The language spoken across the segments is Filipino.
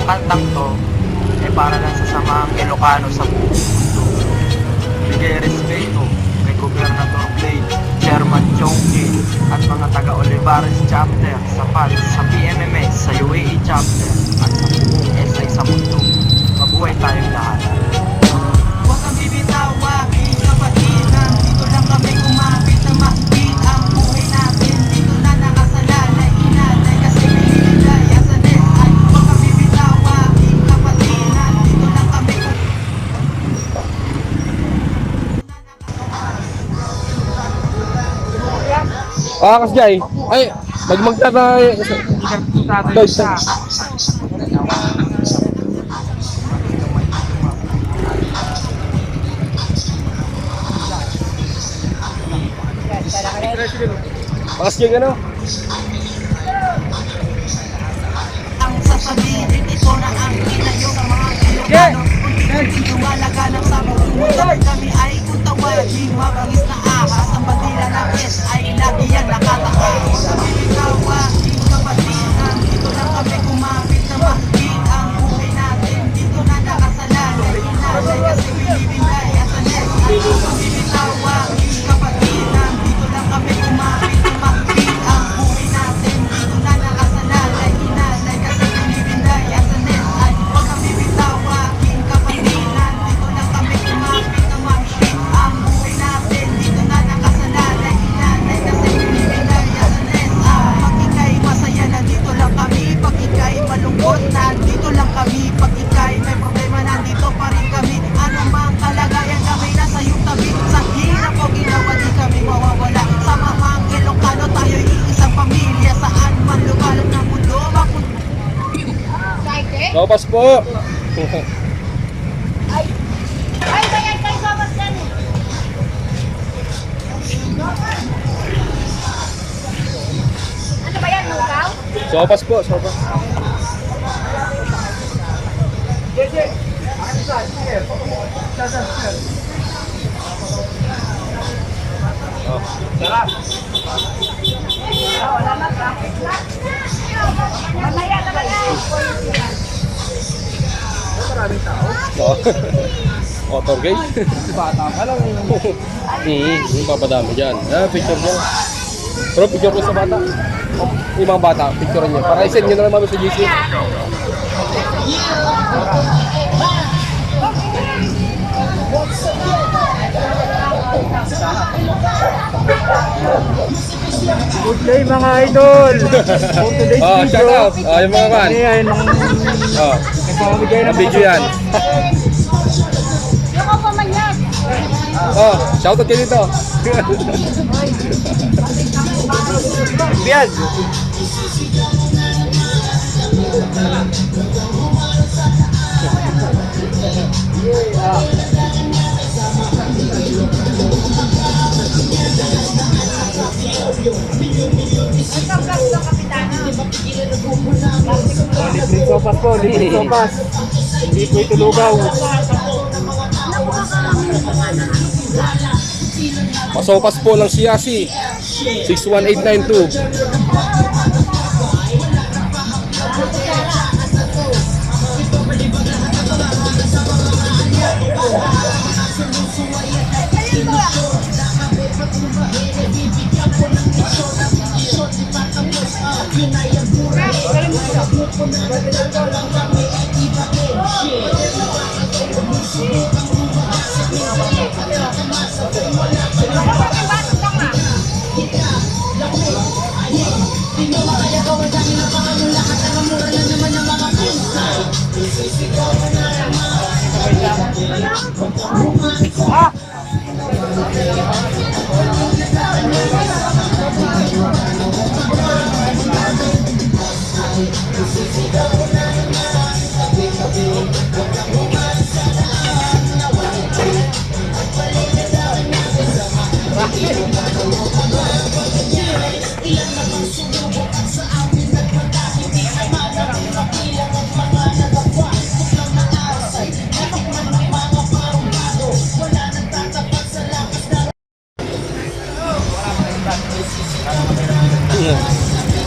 Itong kantang to ay para lang sa samahang Ilocano sa buong mundo. Bigay respeto kay Gobernador Blade, Chairman Chongqing at mga taga-Olivares Chapter sa PAD, sa PMMS, sa UAE Chapter at sa buong SI sa mundo. Mabuhay tayong lahat. Huwag kang bibitawagin kapatiran, dito lang kami kumapit na mahigit ang buhay natin. Dito na nakasalalay, inalay kasi pinilay as an SI. Huwag kang bibitawagin kapatiran, dito lang kami Kas Jay. Ay, magmagtata. Guys, Pakas Jay ano? ang sasabihin, ito na ang inayo ng mga Ilocano. Kung tiwalaga ng sabong kami ay kung tawagin, mabangis na ahas. Ang bandila ng SI, lagi yan nakatakas. Kami tawagin, kapatiran, dito lang kami kumapit na mahigit ang buhay natin. Dito na nakasalalay, inalay kasi binibinday as an SI. Kami tawagin, kapatiran, dito lang kami kumapit na mahigit ang buhay natin. Dito na nakasalalay, inalay kasi binibinday as an SI. Huwag kami bitawagin kapatiran, dito lang kami kumapit na mahigit ang buhay natin. Dito na nakasalalay, inalay kasi binibinday as an SI. Pag ika'y masaya, nandito lang kami. Pag ika'y malungkot, nandito lang kami. Pag ika'y may problema, nandito pa rin kami. Ano mang kalagayan, kami nasa iyong tabi. Sa hirap o ginawa, di kami mawawala. Sa mamang Ilocano, tayo'y iisang pamilya. Saan man lugar ng mundo, Sopas po. Ay, bayan tayo sopas dyan eh. Ano ba yan, lugaw? Sopas po, sopas. Mamaya naman yan. Oh. Motor gate. bata pa lang. Yung papadami dyan. Picture niya. Pero picture ko sa bata. Yung mga bata, picture niya. Para i-send nyo na lang mami sa GC. Good day mga idol! For today's Shout video, out. Yung mga kan. ayan, nagpapamigay ng Video yan. Yung ako man yan. Shout out kayo dito. Yan! Libre sopas po, libre sopas. Hindi po ito lugaw. Pasopas po ng Siasi. 61892.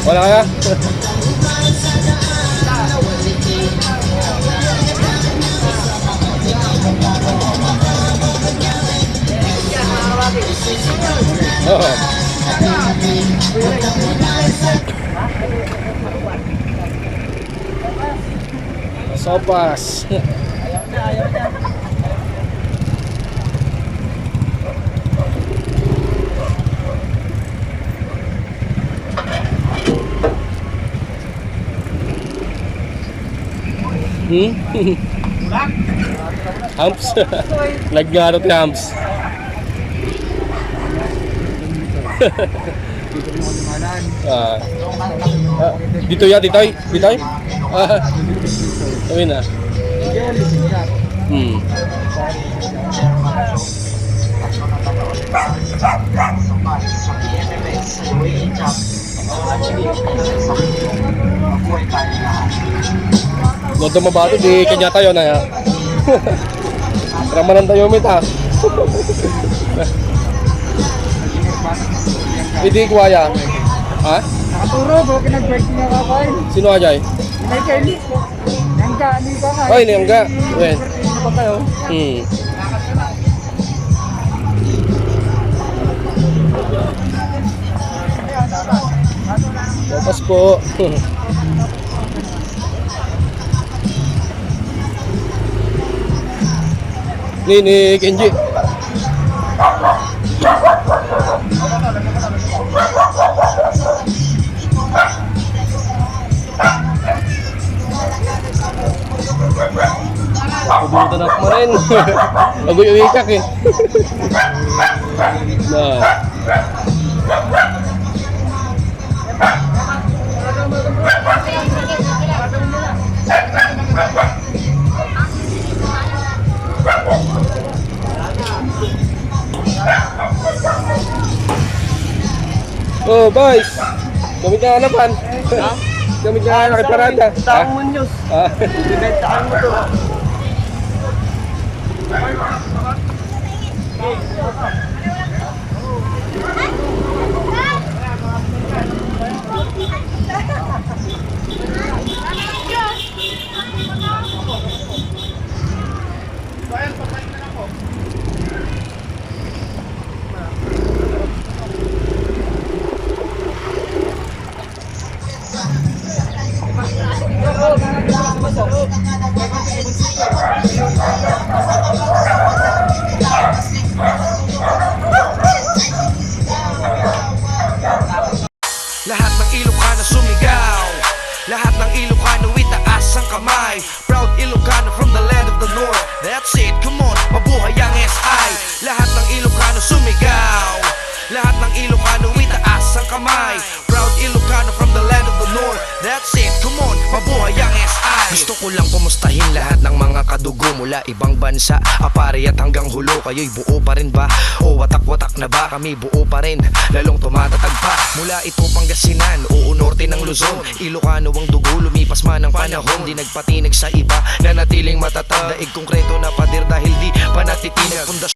Wala kaya? Sopas. Humps. Naggarot yung humps. Ah. Dito ya, ditoy. Ditoy? Ah. Sabi na. Hmm. Lodo mabato di kanya tayo na ya. Ramanan tayo mit ha. Hindi kuwaya. Ha? Nakaturo, bro, kinag-break niya kakain. Sino ajay? May Kelly. Nangka, ano ka nga. Oh, ini enggga. Wen. Ano pa tayo? Sopas po. Ni Kenji. Pupunta na kemarin. Agoy uwikak eh. Nah. Oh, boys. Kami ka hanapan. Kami ka nakiparada. Taong news. Ah. Ibentahan mo to. Lahat ng Ilocano sumigaw, lahat ng Ilocano itaas ang kamay. Proud Ilocano from the land of the north. That's it, come on, mabuhay ang SI. Lahat ng Ilocano sumigaw, lahat ng Ilocano itaas ang kamay. Proud Ilocano from the land of the north. That's it, come on, mabuhay ang SI. Gusto ko lang kumustahin lahat ng mga kadugo mula ibang bansa, apari at hanggang hulo. Kayo'y buo pa rin ba? O watak-watak na ba? Kami buo pa rin, lalong tumatatag pa. Mula ito Pangasinan, o norte ng Luzon, Ilocano ang dugo, lumipas man ang panahon. Di nagpatinag sa iba, nanatiling matatag. Daig konkreto na pader dahil di pa natitinag pundasyon.